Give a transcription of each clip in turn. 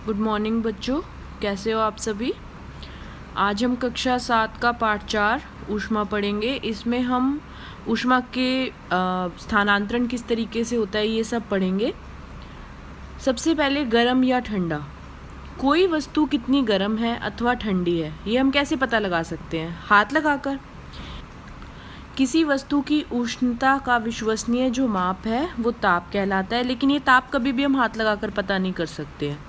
Good morning बच्चों, कैसे हो आप सभी। आज हम कक्षा 7 का पाठ 4 ऊष्मा पढ़ेंगे। इसमें हम ऊष्मा के स्थानांतरण किस तरीके से होता है ये सब पढ़ेंगे। सबसे पहले गर्म या ठंडा, कोई वस्तु कितनी गर्म है अथवा ठंडी है ये हम कैसे पता लगा सकते हैं? हाथ लगाकर। किसी वस्तु की उष्णता का विश्वसनीय जो माप है वो ताप कहलाता है, लेकिन ये ताप कभी भी हम हाथ लगाकर पता नहीं कर सकते हैं।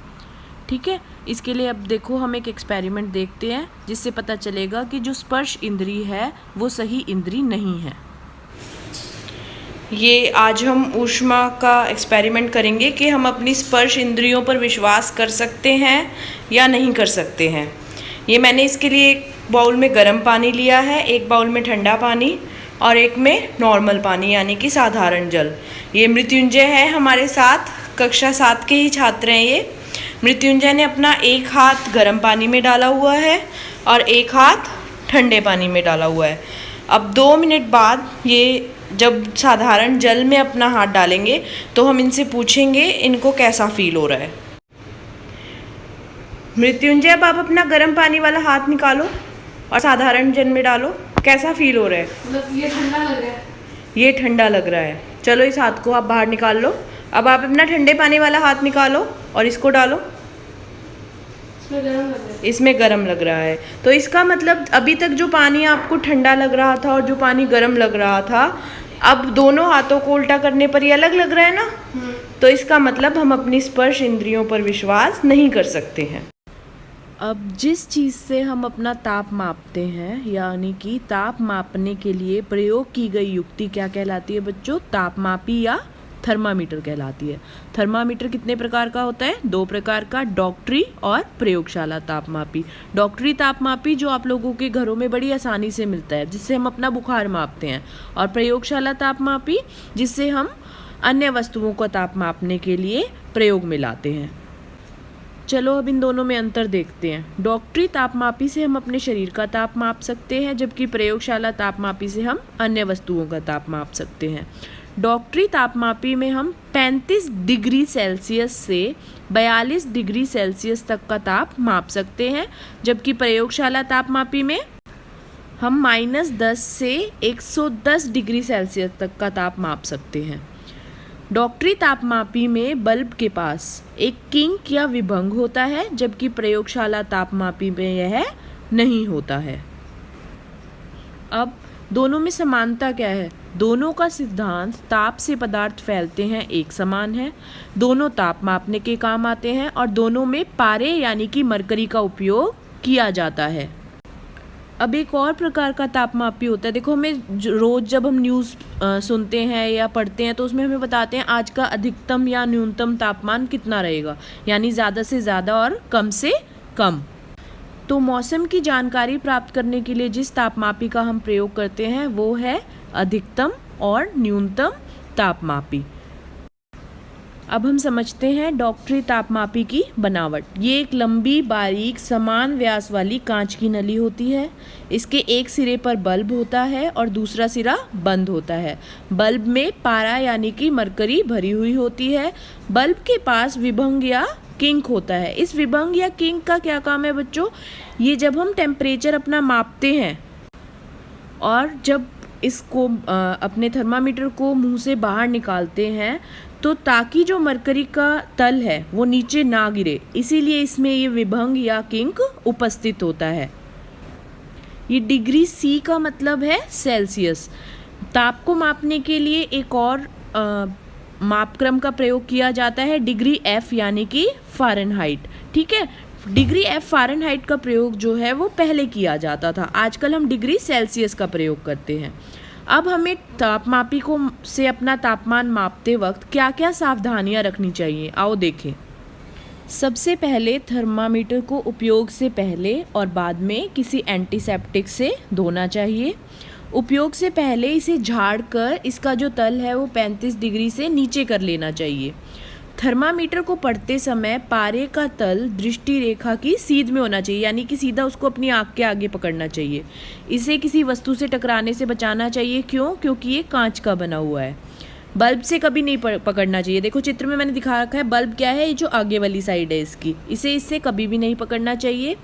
ठीक है, इसके लिए अब देखो हम एक एक्सपेरिमेंट देखते हैं जिससे पता चलेगा कि जो स्पर्श इंद्री है वो सही इंद्री नहीं है। ये आज हम ऊष्मा का एक्सपेरिमेंट करेंगे कि हम अपनी स्पर्श इंद्रियों पर विश्वास कर सकते हैं या नहीं कर सकते हैं। ये मैंने इसके लिए एक बाउल में गर्म पानी लिया है, एक बाउल में ठंडा पानी और एक में नॉर्मल पानी यानी कि साधारण जल। ये मृत्युंजय है हमारे साथ, कक्षा 7 के ही छात्र हैं ये। मृत्युंजय ने अपना एक हाथ गर्म पानी में डाला हुआ है और एक हाथ ठंडे पानी में डाला हुआ है। अब 2 मिनट बाद ये जब साधारण जल में अपना हाथ डालेंगे तो हम इनसे पूछेंगे इनको कैसा फील हो रहा है। मृत्युंजय, अब आप अपना गर्म पानी वाला हाथ निकालो और साधारण जल में डालो, कैसा फील हो रहा है? मतलब ये ठंडा लग रहा है। ये ठंडा लग रहा है। चलो इस हाथ को आप बाहर निकाल लो। अब आप अपना ठंडे पानी वाला हाथ निकालो और इसको डालो। इसमें गर्म लग रहा है। इसमें गर्म लग रहा है, तो इसका मतलब अभी तक जो पानी आपको ठंडा लग रहा था और जो पानी गर्म लग रहा था, अब दोनों हाथों को उल्टा करने पर ये अलग लग रहा है ना। तो इसका मतलब हम अपनी स्पर्श इंद्रियों पर विश्वास नहीं कर सकते हैं। अब जिस चीज़ से हम अपना ताप मापते हैं यानी कि ताप मापने के लिए प्रयोग की गई युक्ति क्या कहलाती है बच्चों? तापमापी या थर्मामीटर कहलाती है। थर्मामीटर कितने प्रकार का होता है? 2 प्रकार का, डॉक्टरी और प्रयोगशाला तापमापी। डॉक्टरी तापमापी जो आप लोगों के घरों में बड़ी आसानी से मिलता है, जिससे हम अपना बुखार मापते हैं, और प्रयोगशाला तापमापी जिससे हम अन्य वस्तुओं का ताप मापने के लिए प्रयोग में लाते हैं। चलो अब इन दोनों में अंतर देखते हैं। डॉक्टरी तापमापी से हम अपने शरीर का ताप माप सकते हैं, जबकि प्रयोगशाला तापमापी से हम अन्य वस्तुओं का ताप माप सकते हैं। डॉक्टरी तापमापी में हम 35 डिग्री सेल्सियस से 42 डिग्री सेल्सियस तक का ताप माप सकते हैं, जबकि प्रयोगशाला तापमापी में हम -10 से 110 डिग्री सेल्सियस तक का ताप माप सकते हैं। डॉक्टरी तापमापी में बल्ब के पास एक किंक या विभंग होता है, जबकि प्रयोगशाला तापमापी में यह नहीं होता है। अब दोनों में समानता क्या है? दोनों का सिद्धांत ताप से पदार्थ फैलते हैं एक समान है, दोनों ताप मापने के काम आते हैं और दोनों में पारे यानी कि मरकरी का उपयोग किया जाता है। अब एक और प्रकार का तापमापी होता है। देखो, हमें रोज़ जब हम न्यूज़ सुनते हैं या पढ़ते हैं तो उसमें हमें बताते हैं आज का अधिकतम या न्यूनतम तापमान कितना रहेगा, यानी ज़्यादा से ज़्यादा और कम से कम। तो मौसम की जानकारी प्राप्त करने के लिए जिस तापमापी का हम प्रयोग करते हैं वो है अधिकतम और न्यूनतम तापमापी। अब हम समझते हैं डॉक्टरी तापमापी की बनावट। ये एक लंबी बारीक समान व्यास वाली कांच की नली होती है। इसके एक सिरे पर बल्ब होता है और दूसरा सिरा बंद होता है। बल्ब में पारा यानी कि मरकरी भरी हुई होती है। बल्ब के पास विभंग या किंक होता है। इस विभंग या किंक का क्या काम है बच्चों? ये जब हम टेम्परेचर अपना मापते हैं और जब इसको अपने थर्मामीटर को मुंह से बाहर निकालते हैं तो ताकि जो मरकरी का तल है वो नीचे ना गिरे, इसीलिए इसमें ये विभंग या किंक उपस्थित होता है। ये डिग्री सी का मतलब है सेल्सियस। ताप को मापने के लिए एक और मापक्रम का प्रयोग किया जाता है, डिग्री एफ यानी कि फ़ारेनहाइट। ठीक है, डिग्री एफ फ़ारेनहाइट का प्रयोग जो है वो पहले किया जाता था, आजकल हम डिग्री सेल्सियस का प्रयोग करते हैं। अब हमें तापमापी को से अपना तापमान मापते वक्त क्या क्या सावधानियां रखनी चाहिए, आओ देखें। सबसे पहले थर्मामीटर को उपयोग से पहले और बाद में किसी एंटीसेप्टिक से धोना चाहिए। उपयोग से पहले इसे झाड़कर इसका जो तल है वो 35 डिग्री से नीचे कर लेना चाहिए। थर्मामीटर को पढ़ते समय पारे का तल दृष्टि रेखा की सीध में होना चाहिए, यानी कि सीधा उसको अपनी आँख के आगे पकड़ना चाहिए। इसे किसी वस्तु से टकराने से बचाना चाहिए। क्यों? क्योंकि ये कांच का बना हुआ है। बल्ब से कभी नहीं पकड़ना चाहिए। देखो चित्र में मैंने दिखा रखा है, बल्ब क्या है, ये जो आगे वाली साइड है इसकी, इससे कभी भी नहीं पकड़ना चाहिए।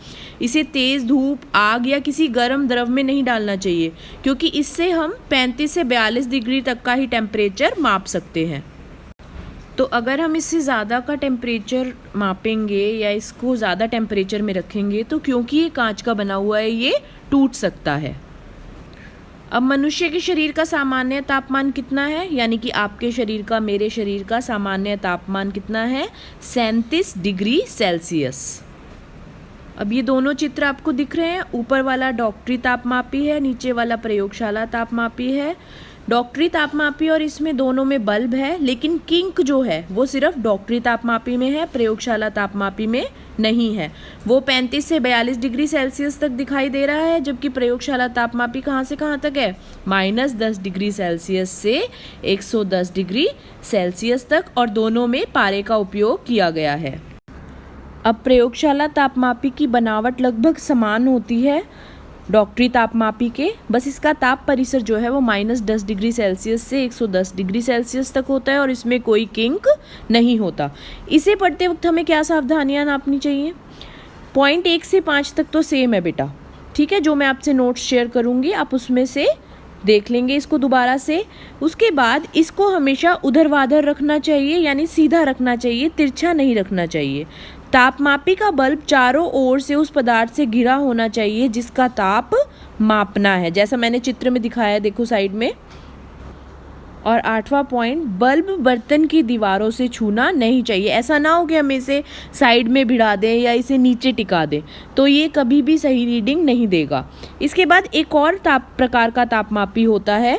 इसे तेज़ धूप, आग या किसी गर्म द्रव में नहीं डालना चाहिए, क्योंकि इससे हम 35 से 42 डिग्री तक का ही टेम्परेचर माप सकते हैं। तो अगर हम इससे ज़्यादा का टेम्परेचर मापेंगे या इसको ज़्यादा टेम्परेचर में रखेंगे तो क्योंकि ये कांच का बना हुआ है ये टूट सकता है। अब मनुष्य के शरीर का सामान्य तापमान कितना है, यानी कि आपके शरीर का, मेरे शरीर का सामान्य तापमान कितना है, 37 डिग्री सेल्सियस। अब ये दोनों चित्र आपको दिख रहे हैं, ऊपर वाला डॉक्टरी तापमापी है, नीचे वाला प्रयोगशाला तापमापी है। डॉक्टरी तापमापी और इसमें दोनों में बल्ब है, लेकिन किंक जो है वो सिर्फ डॉक्टरी तापमापी में है, प्रयोगशाला तापमापी में नहीं है। वो 35 से 42 डिग्री सेल्सियस तक दिखाई दे रहा है, जबकि प्रयोगशाला तापमापी कहाँ से कहाँ तक है, -10 डिग्री सेल्सियस से 110 डिग्री सेल्सियस तक, और दोनों में पारे का उपयोग किया गया है। अब प्रयोगशाला तापमापी की बनावट लगभग समान होती है डॉक्टरी तापमापी के, बस इसका ताप परिसर जो है वो -10 डिग्री सेल्सियस से 110 डिग्री सेल्सियस तक होता है और इसमें कोई किंक नहीं होता। इसे पढ़ते वक्त हमें क्या सावधानियां नापनी चाहिए? पॉइंट 1 से 5 तक तो सेम है बेटा, ठीक है, जो मैं आपसे नोट्स शेयर करूँगी आप उसमें से देख लेंगे इसको दोबारा से। उसके बाद इसको हमेशा ऊर्ध्वाधर रखना चाहिए, यानी सीधा रखना चाहिए, तिरछा नहीं रखना चाहिए। तापमापी का बल्ब चारों ओर से उस पदार्थ से घिरा होना चाहिए जिसका ताप मापना है, जैसा मैंने चित्र में दिखाया है, देखो साइड में। और 8वां पॉइंट, बल्ब बर्तन की दीवारों से छूना नहीं चाहिए। ऐसा ना हो कि हम इसे साइड में भिड़ा दें या इसे नीचे टिका दें, तो ये कभी भी सही रीडिंग नहीं देगा। इसके बाद एक और प्रकार का तापमापी होता है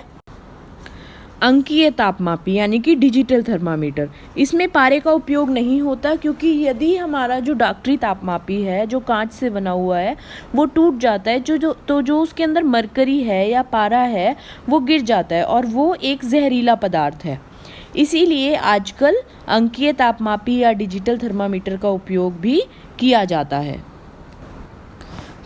अंकीय तापमापी, यानी कि डिजिटल थर्मामीटर। इसमें पारे का उपयोग नहीं होता, क्योंकि यदि हमारा जो डॉक्टरी तापमापी है जो कांच से बना हुआ है वो टूट जाता है, जो उसके अंदर मरकरी है या पारा है वो गिर जाता है और वो एक जहरीला पदार्थ है। इसीलिए आजकल अंकीय तापमापी या डिजिटल थर्मामीटर का उपयोग भी किया जाता है।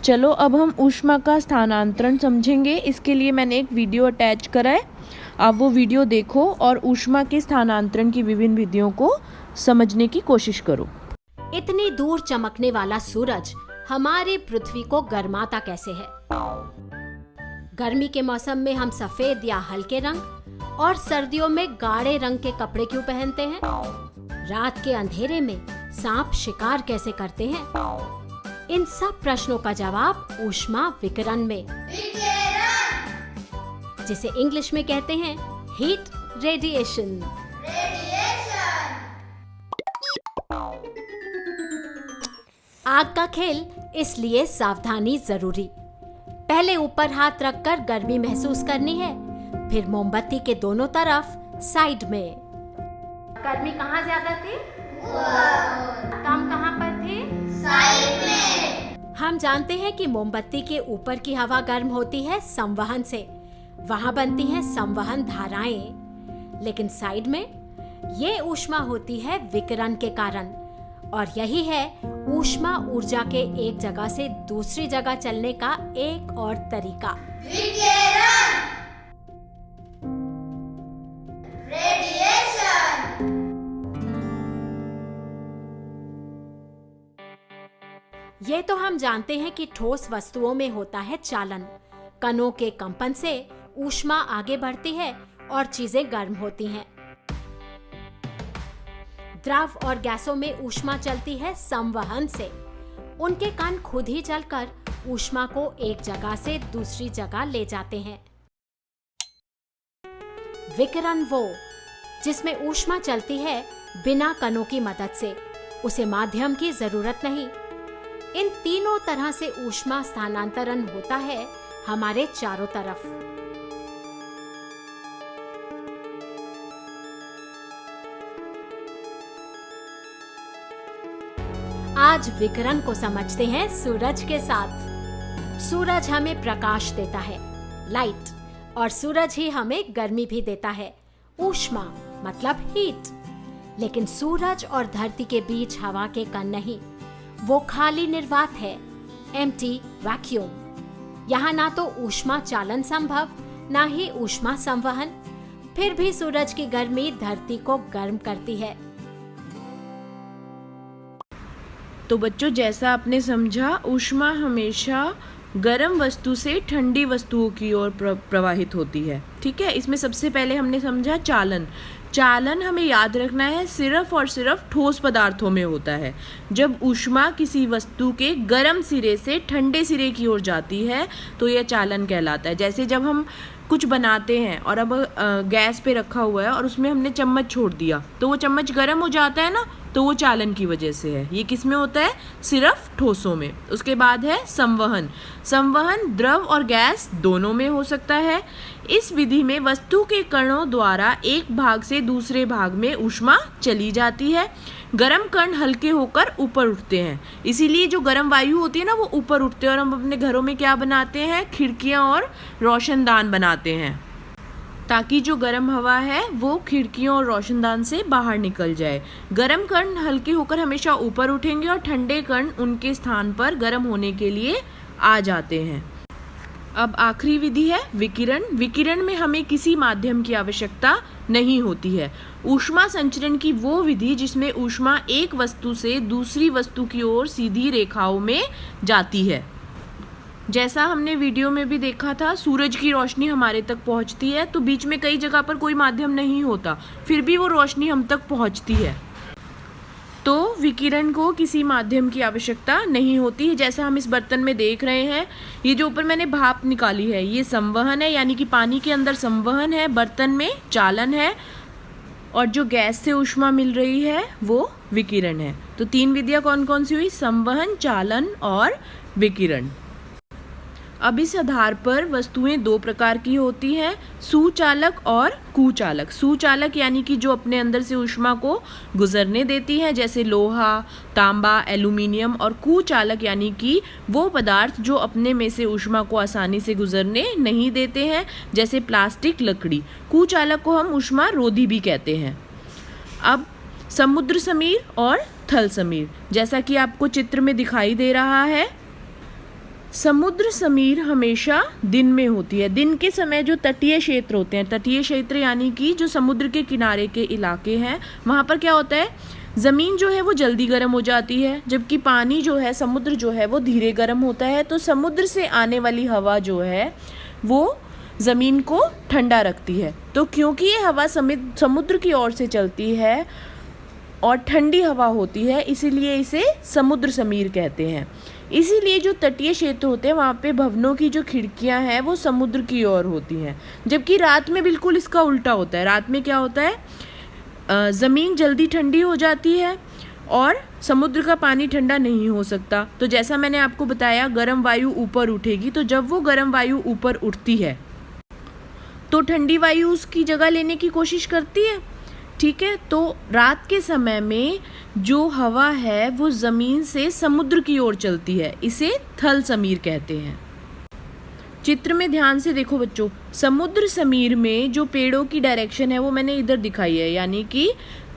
चलो अब हम ऊष्मा का स्थानांतरण समझेंगे। इसके लिए मैंने एक वीडियो अटैच करा है, आप वो वीडियो देखो और ऊष्मा के स्थानांतरण की विभिन्न विधियों को समझने की कोशिश करो। इतनी दूर चमकने वाला सूरज हमारी पृथ्वी को गर्माता कैसे है? गर्मी के मौसम में हम सफेद या हल्के रंग और सर्दियों में गाढ़े रंग के कपड़े क्यों पहनते हैं? रात के अंधेरे में सांप शिकार कैसे करते हैं? इन सब प्रश्नों का जवाब ऊष्मा विकिरण में, जिसे इंग्लिश में कहते हैं हीट रेडिएशन। आग का खेल, इसलिए सावधानी जरूरी। पहले ऊपर हाथ रखकर गर्मी महसूस करनी है, फिर मोमबत्ती के दोनों तरफ साइड में। गर्मी कहाँ ज्यादा थी? कम कहाँ पर थी? साइड में। हम जानते हैं कि मोमबत्ती के ऊपर की हवा गर्म होती है संवहन से, वहां बनती हैं संवहन धाराएं, लेकिन साइड में ये ऊष्मा होती है विकिरण के कारण, और यही है ऊष्मा ऊर्जा के एक जगह से दूसरी जगह चलने का एक और तरीका, विकिरण, रेडिएशन। ये तो हम जानते हैं कि ठोस वस्तुओं में होता है चालन। कणों के कंपन से ऊष्मा आगे बढ़ती है और चीजें गर्म होती हैं। द्रव और गैसों में ऊष्मा चलती है संवहन से। उनके कण खुद ही चलकर ऊष्मा को एक जगह से दूसरी जगह ले जाते हैं। विकिरण वो जिसमें ऊष्मा चलती है बिना कणों की मदद से, उसे माध्यम की जरूरत नहीं। इन तीनों तरह से ऊष्मा स्थानांतरण होता है हमारे चारों तरफ। आज विकिरण को समझते हैं सूरज के साथ। सूरज हमें प्रकाश देता है, लाइट, और सूरज ही हमें गर्मी भी देता है, ऊष्मा मतलब हीट। लेकिन सूरज और धरती के बीच हवा के कण नहीं, वो खाली निर्वात है, एम्प्टी वैक्यूम। यहाँ ना तो ऊष्मा चालन संभव, ना ही ऊष्मा संवहन। फिर भी सूरज की गर्मी धरती को गर्म करती है। तो बच्चों, जैसा आपने समझा, ऊष्मा हमेशा गर्म वस्तु से ठंडी वस्तुओं की ओर प्रवाहित होती है। ठीक है, इसमें सबसे पहले हमने समझा चालन। चालन हमें याद रखना है सिर्फ और सिर्फ ठोस पदार्थों में होता है। जब ऊष्मा किसी वस्तु के गर्म सिरे से ठंडे सिरे की ओर जाती है तो यह चालन कहलाता है। जैसे जब हम कुछ बनाते हैं और अब गैस पे रखा हुआ है और उसमें हमने चम्मच छोड़ दिया तो वो चम्मच गर्म हो जाता है ना, तो वो चालन की वजह से है। ये किस में होता है? सिर्फ ठोसों में। उसके बाद है संवहन। संवहन द्रव और गैस दोनों में हो सकता है। इस विधि में वस्तु के कणों द्वारा एक भाग से दूसरे भाग में ऊष्मा चली जाती है। गर्म कण हल्के होकर ऊपर उठते हैं, इसीलिए जो गर्म वायु होती है ना वो ऊपर उठते हैं। और हम अपने घरों में क्या बनाते हैं? खिड़कियाँ और रोशनदान बनाते हैं ताकि जो गर्म हवा है वो खिड़कियों और रोशनदान से बाहर निकल जाए। गर्म कण हल्के होकर हमेशा ऊपर उठेंगे और ठंडे कण उनके स्थान पर गर्म होने के लिए आ जाते हैं। अब आखिरी विधि है विकिरण। विकिरण में हमें किसी माध्यम की आवश्यकता नहीं होती है। ऊष्मा संचरण की वो विधि जिसमें ऊष्मा एक वस्तु से दूसरी वस्तु की ओर सीधी रेखाओं में जाती है। जैसा हमने वीडियो में भी देखा था, सूरज की रोशनी हमारे तक पहुंचती है तो बीच में कई जगह पर कोई माध्यम नहीं होता, फिर भी वो रोशनी हम तक पहुंचती है। तो विकिरण को किसी माध्यम की आवश्यकता नहीं होती है। जैसा हम इस बर्तन में देख रहे हैं, ये जो ऊपर मैंने भाप निकाली है ये संवहन है, यानी कि पानी के अंदर संवहन है, बर्तन में चालन है, और जो गैस से ऊष्मा मिल रही है वो विकिरण है। तो 3 विधियाँ कौन कौन सी हुई? संवहन, चालन और विकिरण। अब इस आधार पर वस्तुएं 2 प्रकार की होती हैं, सुचालक और कुचालक। सुचालक यानी कि जो अपने अंदर से ऊष्मा को गुजरने देती है, जैसे लोहा, तांबा, एल्यूमिनियम। और कुचालक यानी कि वो पदार्थ जो अपने में से ऊष्मा को आसानी से गुजरने नहीं देते हैं, जैसे प्लास्टिक, लकड़ी। कुचालक को हम ऊष्मा रोधी भी कहते हैं। अब समुद्र समीर और थल समीर, जैसा कि आपको चित्र में दिखाई दे रहा है, समुद्र समीर हमेशा दिन में होती है। दिन के समय जो तटीय क्षेत्र होते हैं, तटीय क्षेत्र यानी कि जो समुद्र के किनारे के इलाके हैं, वहाँ पर क्या होता है? ज़मीन जो है वो जल्दी गर्म हो जाती है, जबकि पानी जो है, समुद्र जो है वो धीरे गर्म होता है। तो समुद्र से आने वाली हवा जो है वो ज़मीन को ठंडा रखती है। तो क्योंकि ये हवा समुद्र की ओर से चलती है और ठंडी हवा होती है, इसीलिए इसे समुद्र समीर कहते हैं। इसीलिए जो तटीय क्षेत्र होते हैं वहाँ पे भवनों की जो खिड़कियाँ हैं वो समुद्र की ओर होती हैं, जबकि रात में बिल्कुल इसका उल्टा होता है। रात में क्या होता है? ज़मीन जल्दी ठंडी हो जाती है और समुद्र का पानी ठंडा नहीं हो सकता। तो जैसा मैंने आपको बताया, गर्म वायु ऊपर उठेगी, तो जब वो गर्म वायु ऊपर उठती है तो ठंडी वायु उसकी जगह लेने की कोशिश करती है। ठीक है, तो रात के समय में जो हवा है वो ज़मीन से समुद्र की ओर चलती है, इसे थल समीर कहते हैं। चित्र में ध्यान से देखो बच्चों, समुद्र समीर में जो पेड़ों की डायरेक्शन है वो मैंने इधर दिखाई है, यानी कि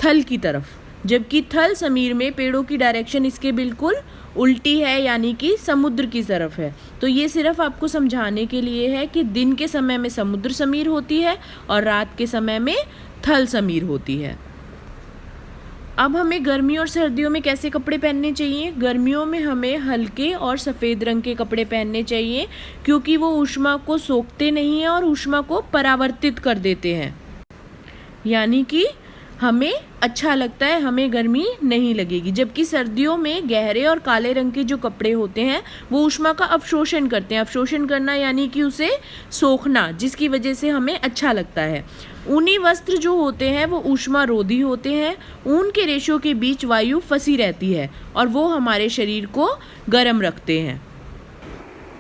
थल की तरफ, जबकि थल समीर में पेड़ों की डायरेक्शन इसके बिल्कुल उल्टी है, यानी कि समुद्र की तरफ है। तो ये सिर्फ आपको समझाने के लिए है कि दिन के समय में समुद्र समीर होती है और रात के समय में थल समीर होती है। अब हमें गर्मियों और सर्दियों में कैसे कपड़े पहनने चाहिए? गर्मियों में हमें हल्के और सफ़ेद रंग के कपड़े पहनने चाहिए, क्योंकि वो ऊष्मा को सोखते नहीं हैं और ऊष्मा को परावर्तित कर देते हैं, यानी कि हमें अच्छा लगता है, हमें गर्मी नहीं लगेगी। जबकि सर्दियों में गहरे और काले रंग के जो कपड़े होते हैं वो ऊष्मा का अवशोषण करते हैं। अवशोषण करना यानी कि उसे सोखना, जिसकी वजह से हमें अच्छा लगता है। ऊनी वस्त्र जो होते हैं वो ऊष्मा रोधी होते हैं। ऊन के रेशों के बीच वायु फंसी रहती है और वो हमारे शरीर को गर्म रखते हैं।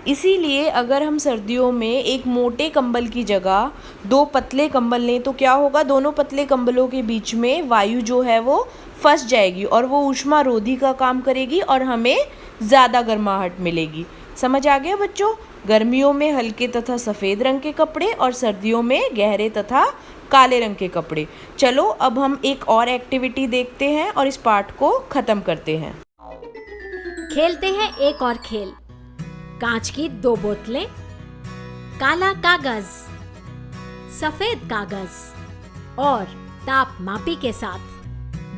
इसीलिए अगर हम सर्दियों में एक मोटे कंबल की जगह 2 पतले कंबल लें तो क्या होगा? दोनों पतले कंबलों के बीच में वायु जो है वो फंस जाएगी और वो ऊष्मा रोधी का काम करेगी और हमें ज़्यादा गर्माहट मिलेगी। समझ आ गया बच्चों? गर्मियों में हल्के तथा सफ़ेद रंग के कपड़े और सर्दियों में गहरे तथा काले रंग के कपड़े। चलो अब हम एक और एक्टिविटी देखते हैं और इस पार्ट को ख़त्म करते हैं। खेलते हैं एक और खेल। कांच की 2 बोतलें, काला कागज, सफेद कागज, और तापमापी के साथ।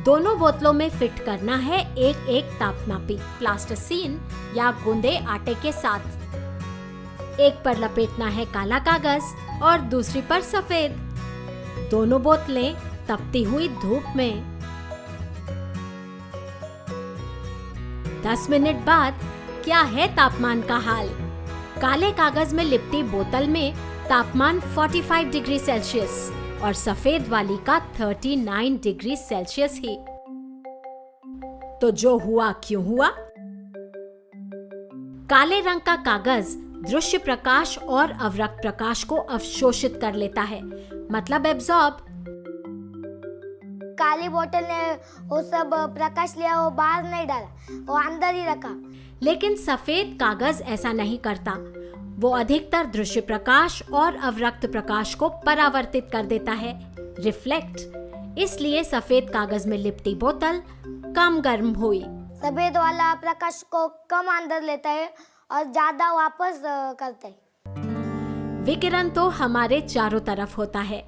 दोनों बोतलों में फिट करना है एक एक तापमापी प्लास्टिसीन या गूंदे आटे के साथ। एक पर लपेटना है काला कागज और दूसरी पर सफेद। दोनों बोतलें तपती हुई धूप में। 10 मिनट बाद क्या है तापमान का हाल? काले कागज में लिपटी बोतल में तापमान 45 डिग्री सेल्सियस और सफेद वाली का 39 डिग्री सेल्सियस ही। तो जो हुआ क्यों हुआ? काले रंग का कागज दृश्य प्रकाश और अवरक्त प्रकाश को अवशोषित कर लेता है, मतलब एब्जॉर्ब। काली बोतल ने वो सब प्रकाश लिया, वो बाहर नहीं डाला, वो अंदर ही रखा। लेकिन सफेद कागज ऐसा नहीं करता। वो अधिकतर दृश्य प्रकाश और अवरक्त प्रकाश को परावर्तित कर देता है, रिफ्लेक्ट। इसलिए सफेद कागज में लिपटी बोतल कम गर्म हुई। सफेद वाला प्रकाश को कम अंदर लेता है और ज्यादा वापस करता है। विकिरण तो हमारे चारों तरफ होता है।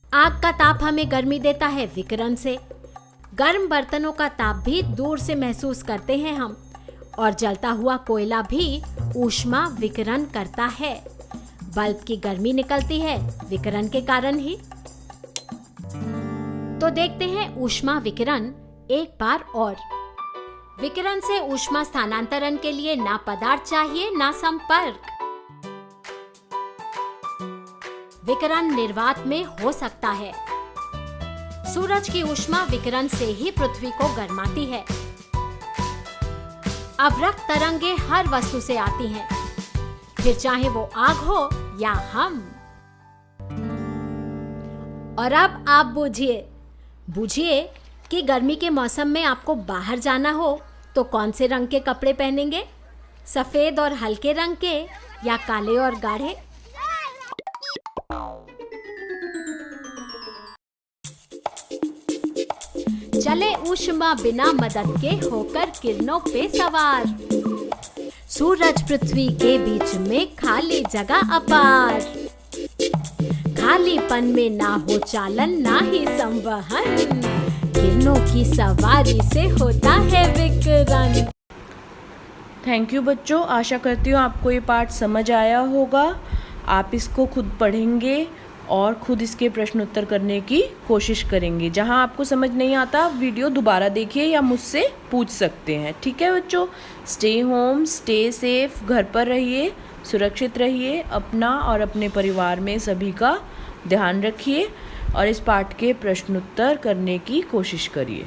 आग का ताप हमें गर्मी देता है विकिरण से। गर्म बर्तनों का ताप भी दूर से महसूस करते हैं हम, और जलता हुआ कोयला भी ऊष्मा विकिरण करता है। बल्ब की गर्मी निकलती है विकिरण के कारण ही। तो देखते हैं ऊष्मा विकिरण एक बार और। विकिरण से ऊष्मा स्थानांतरण के लिए ना पदार्थ चाहिए ना संपर्क। विकिरण निर्वात में हो सकता है। सूरज की ऊष्मा विकिरण से ही पृथ्वी को गर्माती है। अवरक्त तरंगे हर वस्तु से आती हैं, फिर चाहे वो आग हो या हम। और अब आप बूझिए कि गर्मी के मौसम में आपको बाहर जाना हो तो कौन से रंग के कपड़े पहनेंगे? सफेद और हल्के रंग के या काले और गाढ़े? चले ऊष्मा बिना मदद के होकर किरणों पे सवार। सूरज पृथ्वी के बीच में खाली जगह अपार। खालीपन में ना हो चालन ना ही संवहन। किरणों की सवारी से होता है विकिरण। थैंक यू बच्चों, आशा करती हूँ आपको ये पाठ समझ आया होगा। आप इसको खुद पढ़ेंगे और खुद इसके प्रश्न उत्तर करने की कोशिश करेंगे। जहाँ आपको समझ नहीं आता वीडियो दोबारा देखिए या मुझसे पूछ सकते हैं। ठीक है बच्चों, स्टे होम, स्टे सेफ, घर पर रहिए, सुरक्षित रहिए, अपना और अपने परिवार में सभी का ध्यान रखिए और इस पाठ के प्रश्न उत्तर करने की कोशिश करिए।